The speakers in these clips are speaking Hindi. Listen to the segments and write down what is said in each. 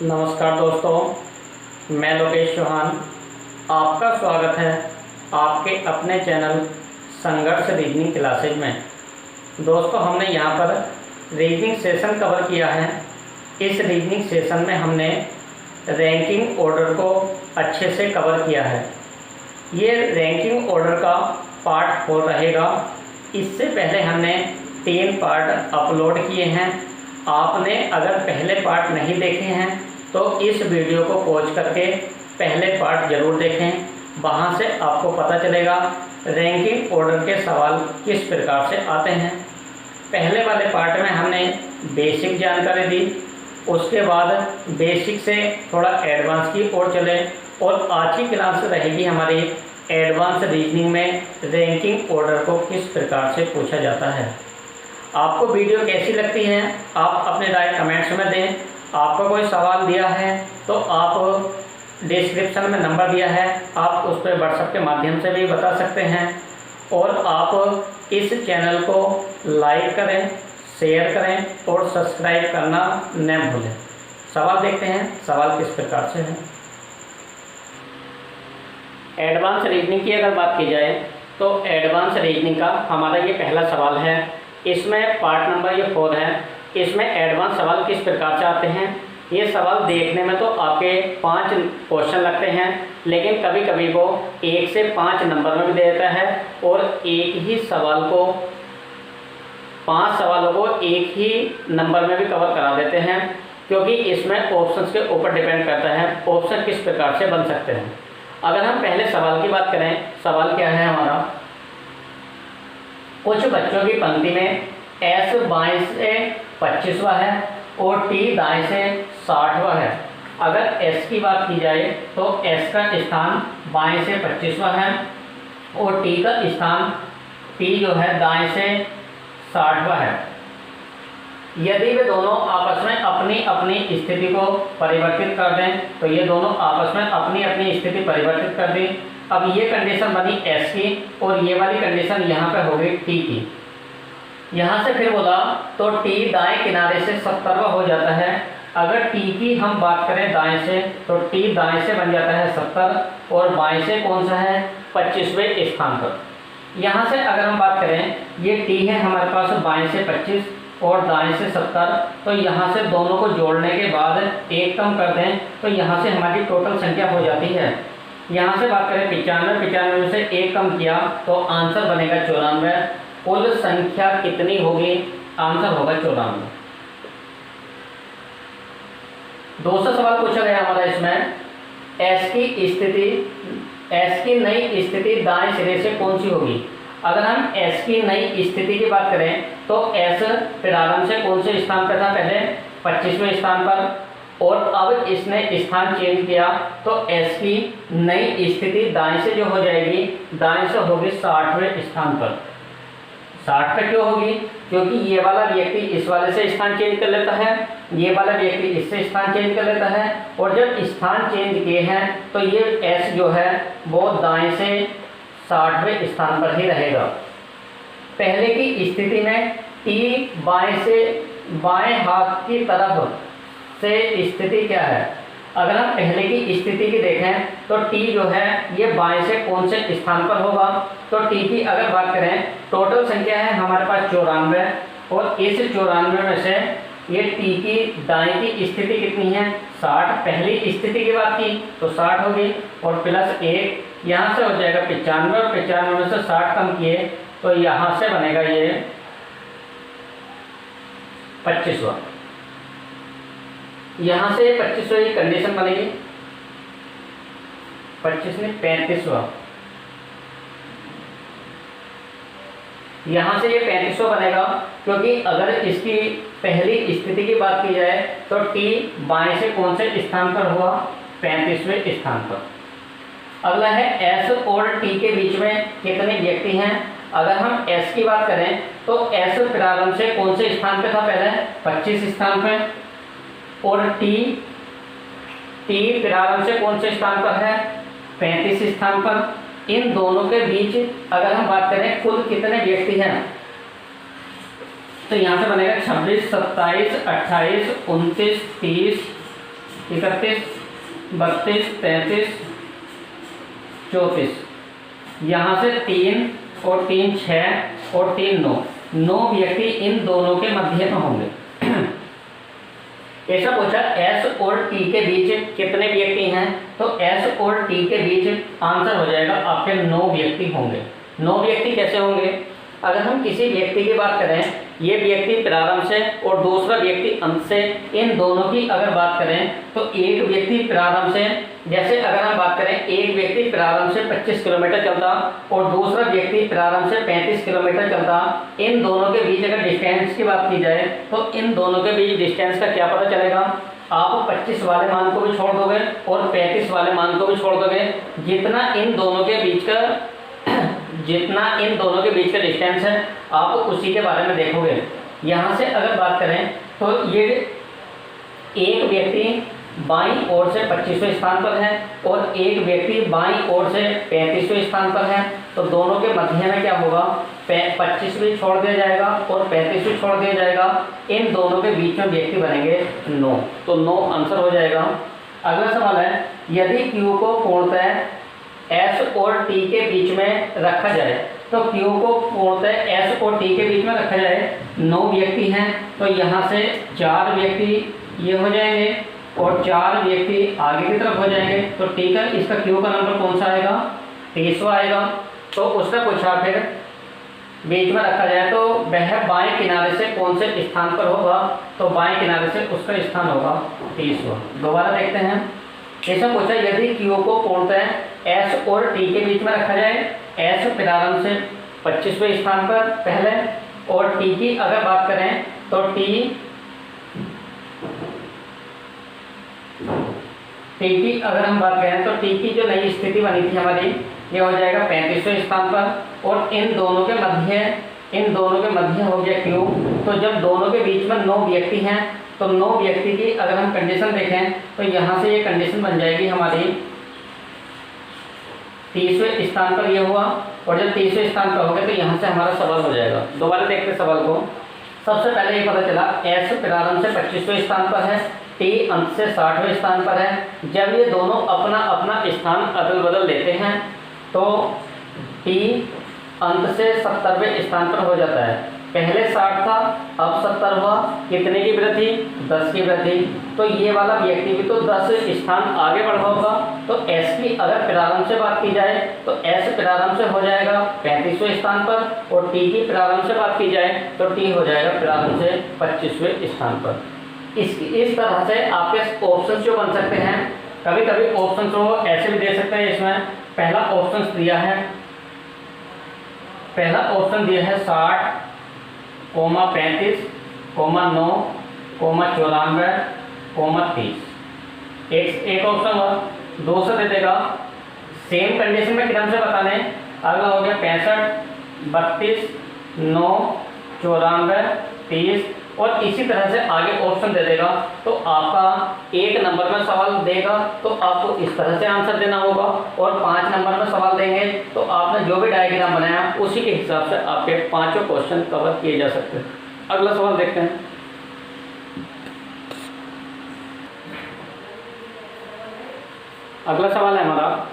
नमस्कार दोस्तों, मैं लोकेश चौहान। आपका स्वागत है आपके अपने चैनल संघर्ष रीजनिंग क्लासेज में। दोस्तों, हमने यहाँ पर रीजनिंग सेशन कवर किया है। इस रीजनिंग सेशन में हमने रैंकिंग ऑर्डर को अच्छे से कवर किया है। ये रैंकिंग ऑर्डर का पार्ट 4 रहेगा। इससे पहले हमने 3 पार्ट अपलोड किए हैं। आपने अगर पहले पार्ट नहीं देखे हैं तो इस वीडियो को पॉज करके पहले पार्ट ज़रूर देखें। वहाँ से आपको पता चलेगा रैंकिंग ऑर्डर के सवाल किस प्रकार से आते हैं। पहले वाले पार्ट में हमने बेसिक जानकारी दी, उसके बाद बेसिक से थोड़ा एडवांस की ओर चले और आज की क्लास रहेगी हमारी एडवांस रीजनिंग में रैंकिंग ऑर्डर को किस प्रकार से पूछा जाता है। आपको वीडियो कैसी लगती है आप अपने राय कमेंट्स में दें। आपको कोई सवाल दिया है तो आप डिस्क्रिप्शन में नंबर दिया है, आप उस पर व्हाट्सएप के माध्यम से भी बता सकते हैं। और आप इस चैनल को लाइक करें, शेयर करें और सब्सक्राइब करना न भूलें। सवाल देखते हैं, सवाल किस प्रकार से है। एडवांस रीजनिंग की अगर बात की जाए तो एडवांस रीजनिंग का हमारा ये पहला सवाल है। इसमें पार्ट नंबर ये 4 है। इसमें एडवांस सवाल किस प्रकार से आते हैं। ये सवाल देखने में तो आपके 5 क्वेश्चन लगते हैं, लेकिन कभी कभी वो 1 से 5 नंबर में भी दे देता है और एक ही सवाल को 5 सवालों को एक ही नंबर में भी कवर करा देते हैं, क्योंकि इसमें ऑप्शंस के ऊपर डिपेंड करता है ऑप्शन किस प्रकार से बन सकते हैं। अगर हम पहले सवाल की बात करें, सवाल क्या है हमारा। कुछ बच्चों की पंक्ति में एस बाएं से 25वां है और टी दाएं से 60वां है। अगर एस की बात की जाए तो एस का स्थान बाएं से 25वां है और टी का स्थान टी जो है दाएं से 60वां है। यदि वे दोनों आपस में अपनी अपनी स्थिति को परिवर्तित कर दें तो ये दोनों आपस में अपनी अपनी स्थिति परिवर्तित कर दें। अब ये कंडीशन बनी एस की और ये वाली कंडीशन यहाँ पे हो गई टी की। यहाँ से फिर बोला तो टी दाएं किनारे से 70वां हो जाता है। अगर टी की हम बात करें दाएं से तो टी दाएं से बन जाता है 70 और बाएं से कौन सा है 25वें स्थान पर। यहाँ से अगर हम बात करें ये टी है हमारे पास बाएं से 25 और दाएं से 70, तो यहाँ से दोनों को जोड़ने के बाद एक कम कर दें तो यहाँ से हमारी टोटल संख्या हो जाती है। यहाँ से बात करें 95 में से एक कम किया तो आंसर बनेगा 94। कुल संख्या कितनी होगी, आंसर होगा 94। दूसरा सवाल पूछा गया हमारा इसमें एस की नई स्थिति दाएं सिरे से कौन सी होगी। अगर हम एस की नई स्थिति की बात करें तो एस प्रारंभ से कौन से स्थान पर था, पहले 25वें स्थान पर, और अब इसने स्थान चेंज किया तो एस की नई स्थिति दाएं से जो हो जाएगी, दाएं से होगी 60वें स्थान पर। 60 पे क्यों होगी, क्योंकि ये वाला व्यक्ति इस वाले से स्थान चेंज कर लेता है, ये वाला व्यक्ति इससे स्थान चेंज कर लेता है, और जब स्थान चेंज किए हैं तो ये एस जो है वो दाएं से 60वें स्थान पर ही रहेगा। पहले की स्थिति में टी बाएं हाथ की तरफ से स्थिति क्या है। अगर हम पहले की स्थिति की देखें तो टी जो है ये बाएं से कौन से स्थान पर होगा। तो टी की अगर बात करें टोटल संख्या है हमारे पास 94 और इस 94 में से ये टी की दाएं की स्थिति कितनी है 60। पहली स्थिति की बात की तो 60 होगी और प्लस 1 यहाँ से हो जाएगा 95 और 95 में से 60 कम किए तो यहाँ से बनेगा ये 25वां। यहाँ से 25वां की कंडीशन बनेगी, 25 नहीं 35वां। यहाँ से ये 35वां बनेगा, क्योंकि अगर इसकी पहली स्थिति की बात की जाए तो टी बाएं से कौन से स्थान पर हुआ, 35वें स्थान पर। अगला है एस और टी के बीच में कितने व्यक्ति हैं। अगर हम एस की बात करें तो एस प्रारंभ से कौन से स्थान पे था, पहले 25 स्थान पे, और टी प्रारंभ से कौन से स्थान पर है 35 स्थान पर। इन दोनों के बीच अगर हम बात करें कुल कितने व्यक्ति हैं तो यहाँ से बनेगा 26, 27, 28, 29, 30, 31, 32, 33, 34। यहाँ से 3 और 3 6 और 3 9, 9 व्यक्ति इन दोनों के मध्य में होंगे। ऐसा पूछा S और T के बीच कितने व्यक्ति हैं, तो S और T के बीच आंसर हो जाएगा आपके 9 व्यक्ति होंगे। 9 व्यक्ति कैसे होंगे, अगर हम किसी व्यक्ति की बात करें, ये व्यक्ति प्रारंभ से और दूसरा व्यक्ति अंत से, इन दोनों की अगर बात करें तो एक व्यक्ति प्रारंभ से, जैसे अगर हम बात करें एक व्यक्ति प्रारंभ से 25 किलोमीटर चलता और दूसरा व्यक्ति प्रारंभ से 35 किलोमीटर चलता, इन दोनों के बीच अगर डिस्टेंस की बात की जाए तो इन दोनों के बीच डिस्टेंस का क्या पता चलेगा, आप 25 वाले मान को भी छोड़ दोगे और 35 वाले मान को भी छोड़ दोगे, जितना इन दोनों के बीच का डिस्टेंस है आप उसी के बारे में देखोगे। यहाँ से अगर बात करें तो ये एक व्यक्ति बाईं ओर से 25वें स्थान पर है और एक व्यक्ति बाईं ओर से 35वें स्थान पर है, तो दोनों के मध्य में क्या होगा, 25 भी छोड़ दिया जाएगा और 35 भी छोड़ दिया जाएगा, इन दोनों के बीच में व्यक्ति बनेंगे 9, तो 9 आंसर हो जाएगा। अगला सवाल है, यदि Q को पूर्णतः S और T के बीच में रखा जाए, तो Q को पूर्णतः S और T के बीच में रखा जाए, 9 व्यक्ति हैं, तो यहाँ से 4 व्यक्ति ये हो जाएंगे और 4 व्यक्ति आगे की तरफ हो जाएंगे, तो ठीक है, इसका Q का नंबर कौन सा आएगा, 30वां आएगा। तो उसका पूछा फिर बीच में रखा जाए तो वह बाएं किनारे से कौन से स्थान पर होगा, तो बाएं किनारे से उसका स्थान होगा 30वां। दोबारा देखते हैं, ऐसा पूछा यदि Q को पूर्णतः S और T के बीच में रखा जाए, S प्रारंभ से 25वें स्थान पर पहले, और T की अगर बात करें तो T की अगर हम बात करें तो T की जो नई स्थिति बनी थी हमारी, ये हो जाएगा 35वें स्थान पर, और इन दोनों के मध्य हो गया Q। तो जब दोनों के बीच में 9 व्यक्ति हैं, तो 9 व्यक्ति की अगर हम कंडीशन देखें तो यहाँ से ये कंडीशन बन जाएगी हमारी 30वें स्थान पर ये हुआ, और जब 30वें स्थान पर हो गया तो यहाँ से हमारा सवाल हो जाएगा। दोबारा देखते हैं सवाल को। सबसे पहले ये पता चला S प्रारंभ से 25वें स्थान पर है, T अंत से 60वें स्थान पर है। जब ये दोनों अपना अपना स्थान अदल बदल लेते हैं तो T अंत से 70वें स्थान पर हो जाता है। पहले 60 था, अब 70 हुआ, कितने की वृद्धि, 10 की वृद्धि, तो ये वाला व्यक्ति भी तो 10 स्थान आगे बढ़ा होगा। तो S की अगर प्रारंभ से बात की जाए तो S प्रारंभ से हो जाएगा 35वें स्थान पर, और T की प्रारंभ से बात की जाए तो T हो जाएगा प्रारंभ से 25वें स्थान पर। इस तरह से आपके ऑप्शन जो बन सकते हैं, कभी कभी ऑप्शन को ऐसे भी दे सकते हैं। इसमें पहला ऑप्शन दिया है 60, 35, 9, 94, 30। एक ऑप्शन हुआ, 2 से दे देगा। सेम कंडीशन में क्रम से बताने, अगला हो गया 65, 32, 9, 94, 30, और इसी तरह से आगे ऑप्शन दे देगा। तो आपका 1 नंबर में सवाल देगा तो आपको इस तरह से आंसर देना होगा, और 5 नंबर में सवाल देंगे तो आपने जो भी डायग्राम बनाया उसी के हिसाब से आपके 5 क्वेश्चन कवर किए जा सकते हैं। अगला सवाल देखते हैं। अगला सवाल है हमारा,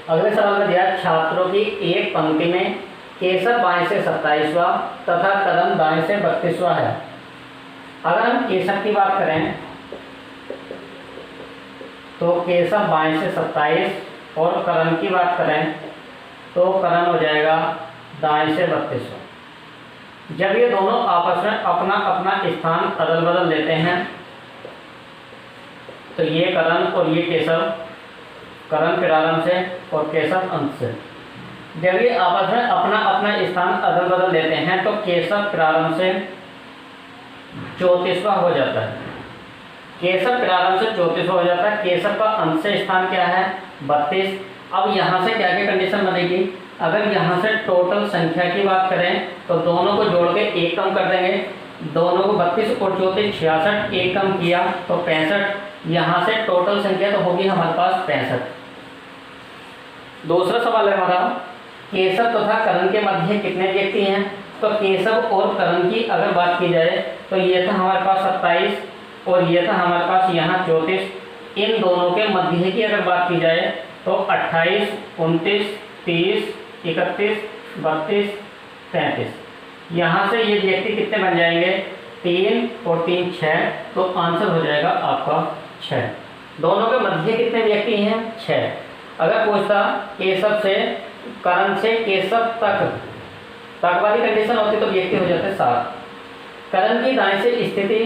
अगले सवाल में दिया छात्रों की एक पंक्ति में केशव बाएं से 27वां तथा करण दाएं से 32वां है। अगर हम केशव की बात करें तो केशव बाएं से 27 और करण की बात करें तो करण हो जाएगा दाएं से 32वां। जब ये दोनों आपस में अपना अपना स्थान अदल बदल लेते हैं तो ये करण और ये केशव, करण प्रारंभ से और केशव अंत से, जब ये आपस में अपना अपना स्थान अदल बदल लेते हैं तो केशव प्रारंभ से 34वां हो जाता है। केशव प्रारंभ से 34वां हो जाता है। केशव का अंत से स्थान क्या है, 32। अब यहाँ से क्या क्या कंडीशन बनेगी, अगर यहाँ से टोटल संख्या की बात करें तो दोनों को जोड़ के 1 कम कर देंगे, दोनों को 32 और 34 66, 1 कम किया तो 65। यहाँ से टोटल संख्या तो होगी हमारे पास 65। दूसरा सवाल है हमारा, केशव तथा करण के मध्य कितने व्यक्ति हैं, तो केशव और करण की अगर बात की जाए तो ये था हमारे पास 27, और ये था हमारे पास यहाँ 34। इन दोनों के मध्य की अगर बात की जाए तो 28, 29, 30, 31, 32, 33। यहाँ से ये व्यक्ति कितने बन जाएंगे? 3 और 3 6, तो आंसर हो जाएगा आपका 6। दोनों के मध्य कितने व्यक्ति हैं? 6। अगर पूछता केशव से करण से केशव तक वाली कंडीशन होती तो व्यक्ति हो जाते 7। करण की दाएं से स्थिति,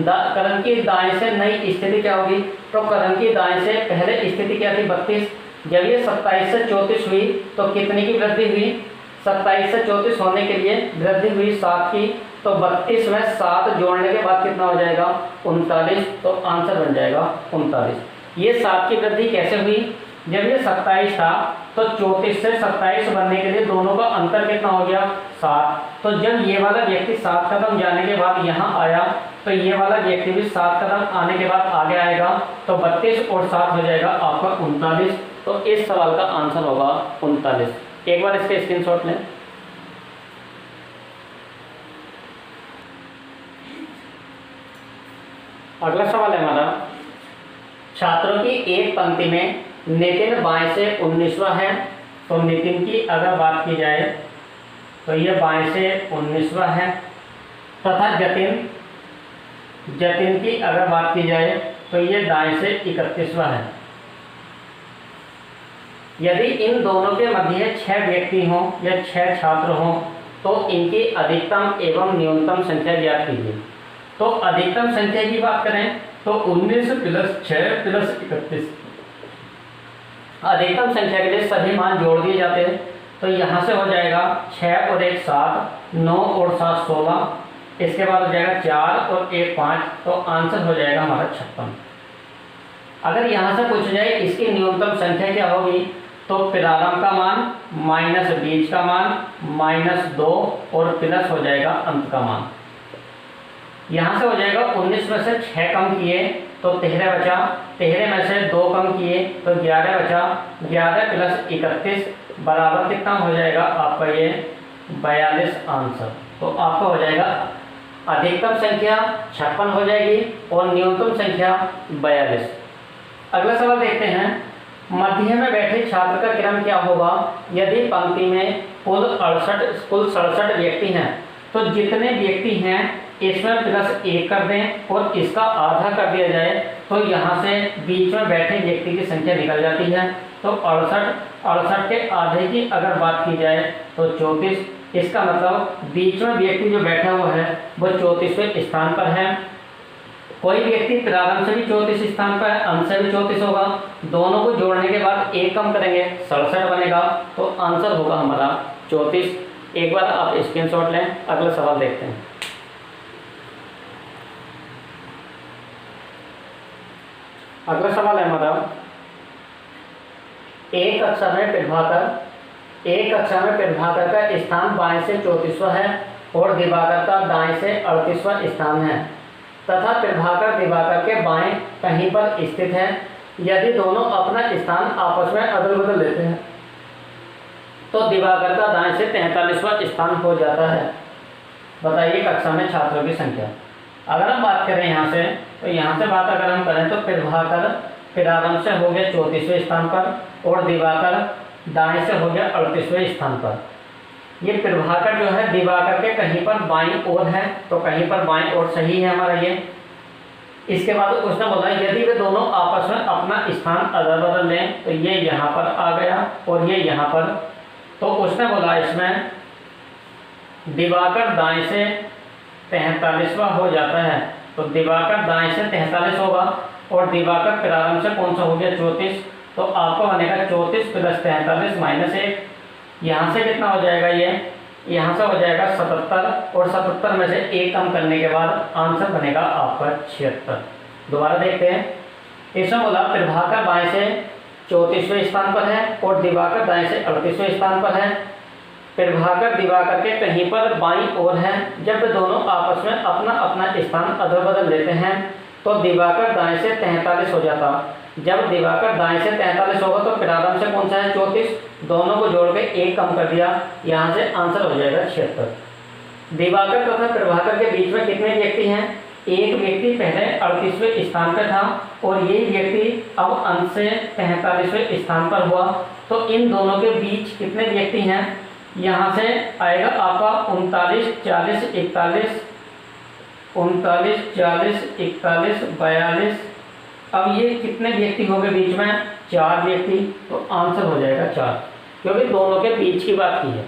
करण की दाएं से नई स्थिति क्या होगी? तो करण की दाएं से पहले स्थिति क्या थी? 32। जब ये 27 से 34 हुई तो कितने की वृद्धि हुई? 27 से 34 होने के लिए वृद्धि हुई 7 की। तो 32 में 7 जोड़ने के बाद कितना हो जाएगा? 39। तो आंसर बन जाएगा 39। ये 7 की वृद्धि कैसे हुई? जब ये 27 था तो 34 से 27 बनने के लिए दोनों का अंतर कितना हो गया? 7। तो जब ये वाला व्यक्ति 7 कदम जाने के बाद यहाँ आया तो ये वाला व्यक्ति भी 7 कदम आने के बाद आगे आएगा। तो 32 और 7 हो जाएगा आपका 39। तो इस सवाल का आंसर होगा 39। एक बार इसके स्क्रीनशॉट लें। अगला सवाल है हमारा, छात्रों की एक पंक्ति में नितिन बाएं से 19वां है। तो नितिन की अगर बात की जाए तो ये बाएं से 19वां है, तथा जतिन की अगर बात की जाए तो ये दाएं से 31वां है। यदि इन दोनों के मध्य 6 व्यक्ति हों या 6 छात्र हों तो इनकी अधिकतम एवं न्यूनतम संख्या ज्ञात कीजिए। तो अधिकतम संख्या की बात करें तो 19 + 6 + 31। अधिकतम संख्या के लिए सभी मान जोड़ दिए जाते हैं। तो यहाँ से हो जाएगा 6 और 1 7, 9 और 7 16, इसके बाद हो जाएगा 4 और 1 5। तो आंसर हो जाएगा हमारा 56। अगर यहाँ से पूछ जाए इसकी न्यूनतम संख्या क्या होगी तो प्रारंभ का मान माइनस बीच का मान माइनस 2 और प्लस हो जाएगा अंत का मान। यहाँ से हो जाएगा 19 में से 6 कम किए तो 13 बचा, 13 में से 2 कम किए तो 11 बचा, 11 + 31 बराबर कितना हो जाएगा आपका ये 42 आंसर। तो आपका हो जाएगा अधिकतम संख्या 56 हो जाएगी और न्यूनतम संख्या 42। अगला सवाल देखते हैं, मध्य में बैठे छात्र का क्रम क्या होगा यदि पंक्ति में कुल 67 व्यक्ति हैं? तो जितने व्यक्ति हैं इसमें +1 कर दें और इसका आधा कर दिया जाए तो यहाँ से बीच में बैठे व्यक्ति की संख्या निकल जाती है। तो 68 के आधे की अगर बात की जाए तो 34। इसका मतलब बीच में व्यक्ति जो बैठा हुआ है वो 34वें स्थान पर है। कोई व्यक्ति प्रारंभ से भी 34 स्थान पर है, अंत से भी 34 होगा। दोनों को जोड़ने के बाद 1 कम करेंगे 67 बनेगा। तो आंसर होगा हमारा 34। एक बार आप स्क्रीनशॉट लें। अगला सवाल देखते हैं। अगला सवाल है हमारा, एक अक्षर में प्रभाकर का स्थान बाएं से 34वां है और दिवाकर का दाएं से 38वां स्थान है तथा प्रभाकर दिवाकर के बाएं कहीं पर स्थित है। यदि दोनों अपना स्थान आपस में अदल बदल लेते हैं तो दिवाकर का दाएं से 43वां स्थान हो जाता है। बताइए कक्षा में छात्रों की संख्या। अगर हम बात करें यहाँ से तो यहाँ से बात अगर हम करें तो प्रभाकर प्रारंभ से हो गया 34वें स्थान पर और दिवाकर दाएं से हो गया 38वें स्थान पर। ये प्रभाकर जो है दिवाकर के कहीं पर बाईं ओर है, तो कहीं पर बाईं ओर सही है हमारा ये। इसके बाद उसने बोला यदि वे दोनों आपस में अपना स्थान अदल बदल लें तो ये यहाँ पर आ गया और ये यहाँ पर। तो उसने बोला इसमें दिवाकर दाएं से 43वां हो जाता है। तो दिवाकर दाएं से 43 होगा और दिवाकर प्रारंभ से कौन सा हो गया 34। तो आपको बनेगा 34 + 43 - 1। यहाँ से कितना हो जाएगा ये? यहाँ से हो जाएगा 77 और 77 में से 1 कम करने के बाद आंसर बनेगा आपका 76। दोबारा देखते हैं। इसमें बोला प्रभाकर बाएं से 34वें स्थान पर है और दिवाकर दाएं से 38वें स्थान पर है। प्रभाकर दिवाकर के कहीं पर बाईं ओर है। जब दोनों आपस में अपना अपना स्थान अदल बदल लेते हैं तो दिवाकर दाएं से 43 हो जाता। जब दिवाकर दाएं से 43 होगा तो प्रारंभ से कौन सा है 34, दोनों को जोड़ के 1 कम कर दिया, यहाँ से आंसर हो जाएगा 76। दिवाकर तथा प्रभाकर के बीच में कितने व्यक्ति हैं? एक व्यक्ति पहले 38वें स्थान पर था और ये व्यक्ति अब अंत से 45वें स्थान पर हुआ, तो इन दोनों के बीच कितने व्यक्ति हैं? यहाँ से आएगा आपका 39, 40, 41, 39, 40, 41, 42। अब ये कितने व्यक्ति हो गए बीच में? 4 व्यक्ति। तो आंसर हो जाएगा 4, क्योंकि दोनों के बीच की बात की है।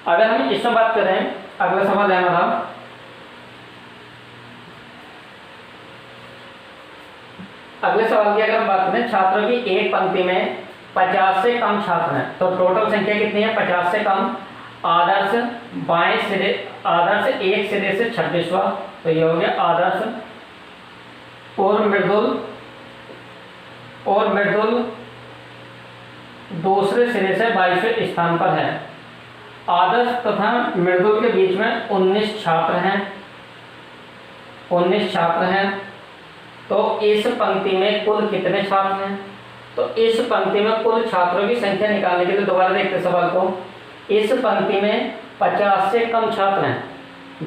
अगर हम इसमें बात करें, अगला सवाल है हमारा, अगले सवाल की अगर हम बात करें, छात्रों की एक पंक्ति में 50 से कम छात्र हैं, तो टोटल संख्या कितनी है? 50 से कम। आदर्श बाएं सिरे, आदर्श एक सिरे से 26वां, तो ये हो गया आदर्श। और मृदुल दूसरे सिरे से 22वें स्थान पर है। आदर्श तथा मृदुल के बीच में 19 छात्र हैं, 19 छात्र हैं। तो इस पंक्ति में कुल कितने छात्र हैं? तो इस पंक्ति में कुल छात्रों की संख्या निकालने के लिए दोबारा देखते सवाल को। इस पंक्ति में 50 से कम छात्र हैं।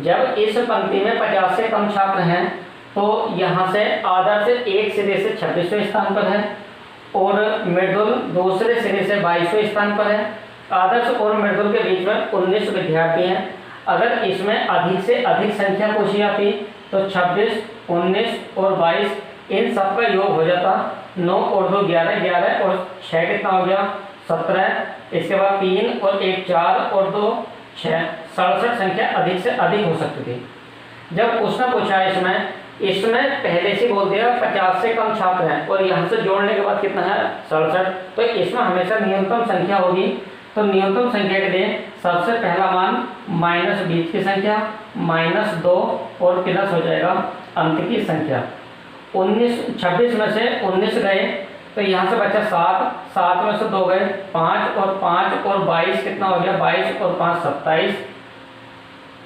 जब इस पंक्ति में 50 से कम छात्र हैं तो यहाँ से आदर्श एक सिरे से 26वें स्थान पर है और मृदुल दूसरे सिरे से 22वें स्थान पर है। आदर्श और मृदुल के बीच में 19 विद्यार्थी हैं। अगर इसमें अधिक से अधिक संख्या पूछी जाती तो 26, 19 और 22 इन सब का योग हो जाता। 9 और 2 11, 11 और 6 कितना हो गया? 17। इसके बाद 3 और 1 4 और 2 6, 67 संख्या अधिक से अधिक हो सकती थी। जब उसने पूछा इसमें पहले से बोल दिया 50 से कम छात्र हैं और यहाँ से जोड़ने के बाद कितना है? 67। तो इसमें हमेशा न्यूनतम संख्या होगी। तो न्यूनतम संख्या के लिए सबसे पहला मान माइनस बीच की संख्या, -2 और प्लस हो जाएगा अंक की संख्या। 26 में से 19 गए तो यहाँ से बचा 7, 7 में से 2 गए 5 और 5 और 22 कितना हो गया? 22 और 5 27।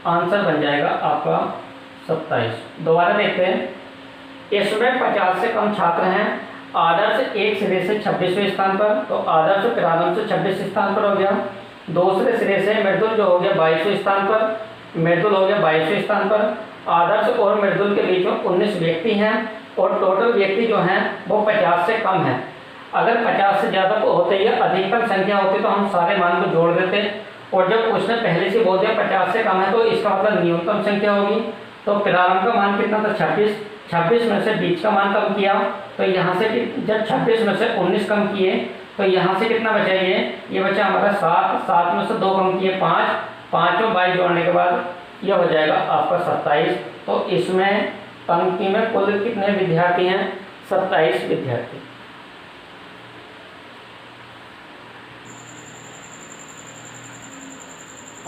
आंसर बन जाएगा आपका 27। दोबारा देखते हैं, इसमें 50 से कम छात्र हैं। आदर्श एक सिरे से 26वें स्थान पर, तो आदर्श प्रारंभ से 26 स्थान पर हो गया। दूसरे सिरे से मृदुल जो हो गया 22वें स्थान पर, मृदुल हो गया 22वें स्थान पर। आदर्श और मृदुल के बीच में 19 व्यक्ति हैं और टोटल व्यक्ति जो हैं वो 50 से कम है। अगर 50 से ज़्यादा होते या अधिकतम संख्या होती तो हम सारे मान को जोड़ देते, और जब उसने पहले से बोल दिया 50 से कम है तो इसका मतलब न्यूनतम संख्या होगी। तो प्रारंभ का मान कितना था? 26। 26 में से बीच का मान कम किया तो यहाँ से जब 26 में से 19 कम किए तो यहाँ से कितना बचा? ये बचा हमारा 7, 7 में से 2 कम किए 5, 5 में 22 जोड़ने के बाद यह हो जाएगा आपका 27। तो इसमें पंक्ति में कुल कितने विद्यार्थी हैं? 27 विद्यार्थी।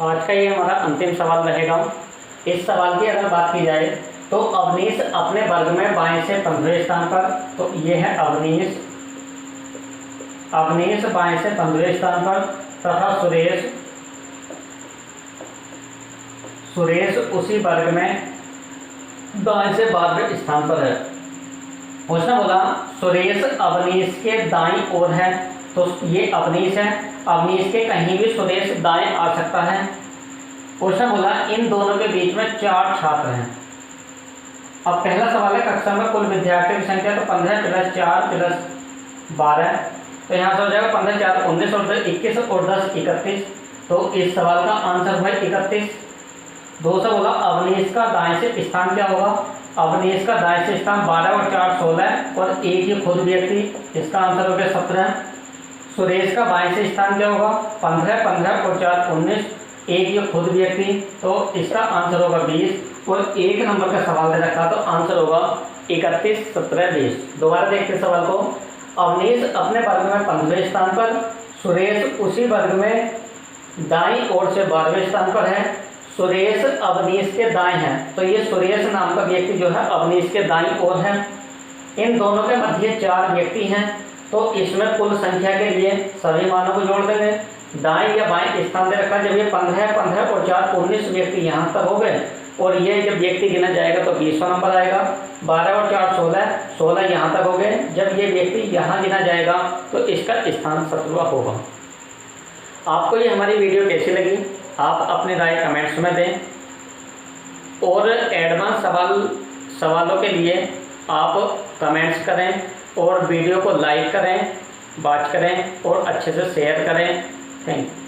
आज का ये हमारा अंतिम सवाल रहेगा। इस सवाल की अगर बात की जाए तो अवनीश अपने वर्ग में बाएं से 15वें स्थान पर, तो ये है अवनीश बाएं से 15वें स्थान पर, तथा सुरेश उसी वर्ग में दाएं से 12वें स्थान पर है। उसने बोला सुरेश अवनीश के दाईं ओर है, तो ये अवनीश है, अवनीश के कहीं भी सुरेश दाएं आ सकता है। उसने बोला इन दोनों के बीच में 4 छात्र हैं। अब पहला सवाल है कक्षा में कुल विद्यार्थियों की संख्या, तो 15 + 4 + 12, तो यहाँ से हो जाएगा 15 4 19 और 10 21 और 10 31। तो इस सवाल का आंसर हुआ 31। दूसरा बोला अवनीश का दाएं से स्थान क्या होगा? अवनीश का दाएं से स्थान 12 और 4 16 और एक ही खुद व्यक्ति, इसका आंसर हो गया 17। सुरेश का बाएं से स्थान क्या होगा? 15 15 और 4 19, एक ही खुद व्यक्ति, तो इसका आंसर होगा 20। और 1 नंबर का सवाल दे रखा तो आंसर होगा 31 17 20। दोबारा देखते सवाल को। अवनीश अपने वर्ग में 15वें स्थान पर, सुरेश उसी वर्ग में दाईं ओर से 12वें स्थान पर है। सुरेश अवनीश के दाएं हैं, तो ये सुरेश नाम का व्यक्ति जो है अवनीश के दाईं ओर है। इन दोनों के मध्य 4 व्यक्ति हैं, तो इसमें कुल संख्या के लिए सभी मानों को जोड़ देंगे। दाएं या बाएं स्थान दे रखा, जब ये 15 15 और 4 19 व्यक्ति यहाँ तक हो गए और ये जब व्यक्ति गिना जाएगा तो 20वां नंबर आएगा। 12 और 4 16, 16 यहाँ तक हो गए। जब ये व्यक्ति यहाँ गिना जाएगा तो इसका स्थान 17वां होगा। आपको ये हमारी वीडियो कैसी लगी? आप अपनी राय कमेंट्स में दें और एडवांस सवाल सवालों के लिए आप कमेंट्स करें और वीडियो को लाइक करें, वॉच करें और अच्छे से शेयर करें। Thank you.